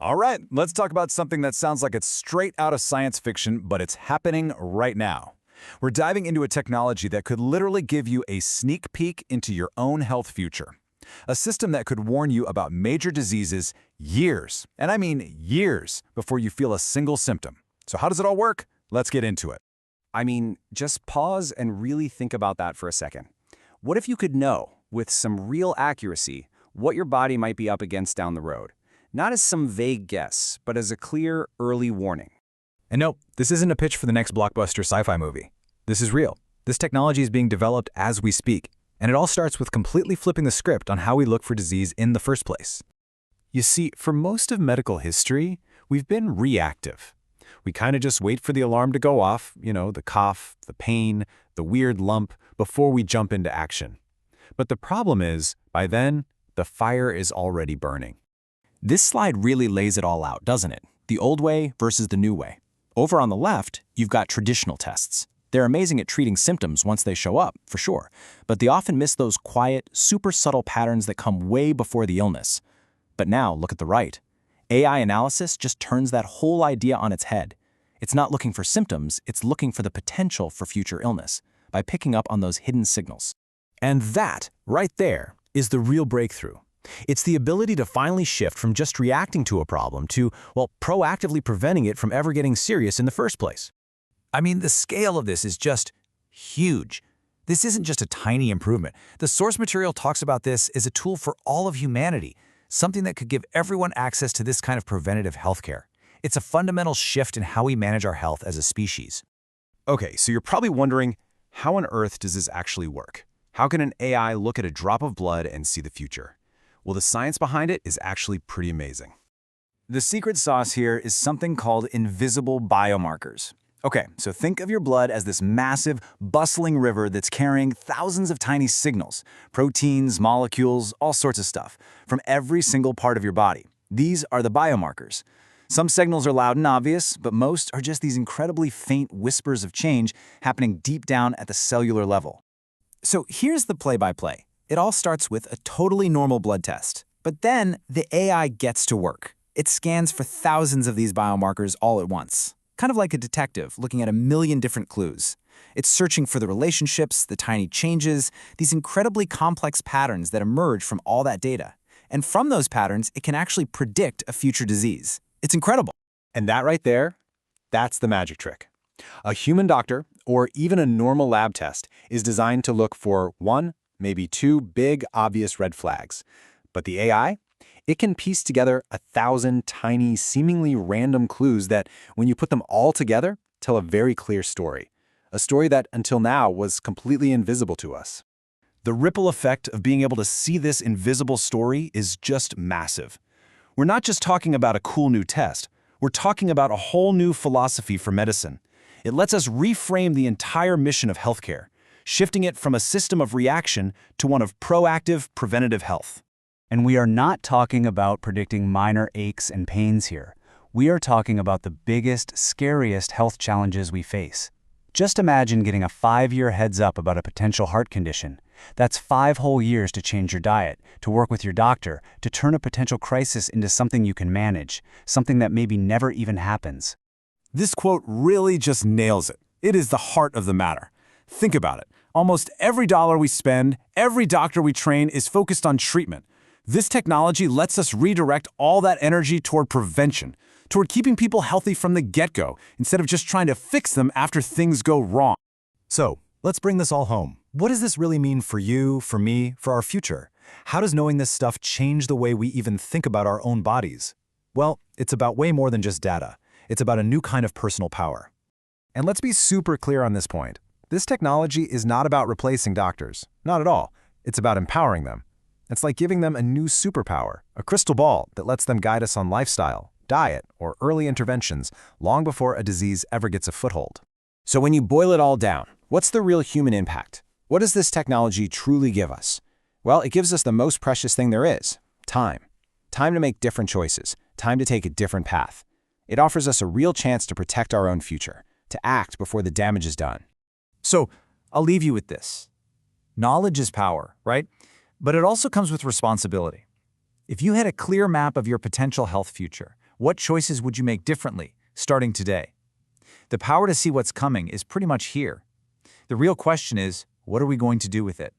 All right, let's talk about something that sounds like it's straight out of science fiction, but it's happening right now. We're diving into a technology that could literally give you a sneak peek into your own health future. A system that could warn you about major diseases years, and I mean years, before you feel a single symptom. So how does it all work? Let's get into it. Just pause and really think about that for a second. What if you could know, with some real accuracy, what your body might be up against down the road? Not as some vague guess, but as a clear, early warning. And no, this isn't a pitch for the next blockbuster sci-fi movie. This is real. This technology is being developed as we speak, and it all starts with completely flipping the script on how we look for disease in the first place. You see, for most of medical history, we've been reactive. We kind of just wait for the alarm to go off, the cough, the pain, the weird lump, before we jump into action. But the problem is, by then, the fire is already burning. This slide really lays it all out, doesn't it? The old way versus the new way. Over on the left, you've got traditional tests. They're amazing at treating symptoms once they show up, for sure, but they often miss those quiet, super subtle patterns that come way before the illness. But now, look at the right. AI analysis just turns that whole idea on its head. It's not looking for symptoms, it's looking for the potential for future illness, by picking up on those hidden signals. And that, right there, is the real breakthrough. It's the ability to finally shift from just reacting to a problem to, proactively preventing it from ever getting serious in the first place. I mean, the scale of this is just huge. This isn't just a tiny improvement. The source material talks about this as a tool for all of humanity, something that could give everyone access to this kind of preventative healthcare. It's a fundamental shift in how we manage our health as a species. Okay, so you're probably wondering, how on earth does this actually work? How can an AI look at a drop of blood and see the future? Well, the science behind it is actually pretty amazing. The secret sauce here is something called invisible biomarkers. Okay, so think of your blood as this massive, bustling river that's carrying thousands of tiny signals, proteins, molecules, all sorts of stuff, from every single part of your body. These are the biomarkers. Some signals are loud and obvious, but most are just these incredibly faint whispers of change happening deep down at the cellular level. So here's the play-by-play. It all starts with a totally normal blood test. But then the AI gets to work. It scans for thousands of these biomarkers all at once. Kind of like a detective looking at a million different clues. It's searching for the relationships, the tiny changes, these incredibly complex patterns that emerge from all that data. And from those patterns, it can actually predict a future disease. It's incredible. And that right there, that's the magic trick. A human doctor, or even a normal lab test, is designed to look for one, maybe two big, obvious red flags. But the AI? It can piece together 1,000 tiny, seemingly random clues that, when you put them all together, tell a very clear story. A story that, until now, was completely invisible to us. The ripple effect of being able to see this invisible story is just massive. We're not just talking about a cool new test. We're talking about a whole new philosophy for medicine. It lets us reframe the entire mission of healthcare, shifting it from a system of reaction to one of proactive, preventative health. And we are not talking about predicting minor aches and pains here. We are talking about the biggest, scariest health challenges we face. Just imagine getting a 5-year heads up about a potential heart condition. That's 5 whole years to change your diet, to work with your doctor, to turn a potential crisis into something you can manage, something that maybe never even happens. This quote really just nails it. It is the heart of the matter. Think about it. Almost every dollar we spend, every doctor we train is focused on treatment. This technology lets us redirect all that energy toward prevention, toward keeping people healthy from the get-go, instead of just trying to fix them after things go wrong. So, let's bring this all home. What does this really mean for you, for me, for our future? How does knowing this stuff change the way we even think about our own bodies? Well, it's about way more than just data. It's about a new kind of personal power. And let's be super clear on this point. This technology is not about replacing doctors. Not at all. It's about empowering them. It's like giving them a new superpower, a crystal ball that lets them guide us on lifestyle, diet, or early interventions long before a disease ever gets a foothold. So when you boil it all down, what's the real human impact? What does this technology truly give us? Well, it gives us the most precious thing there is, time. Time to make different choices, time to take a different path. It offers us a real chance to protect our own future, to act before the damage is done. So, I'll leave you with this. Knowledge is power, right? But it also comes with responsibility. If you had a clear map of your potential health future, What choices would you make differently, starting today? The power to see what's coming is pretty much here. The real question is, what are we going to do with it?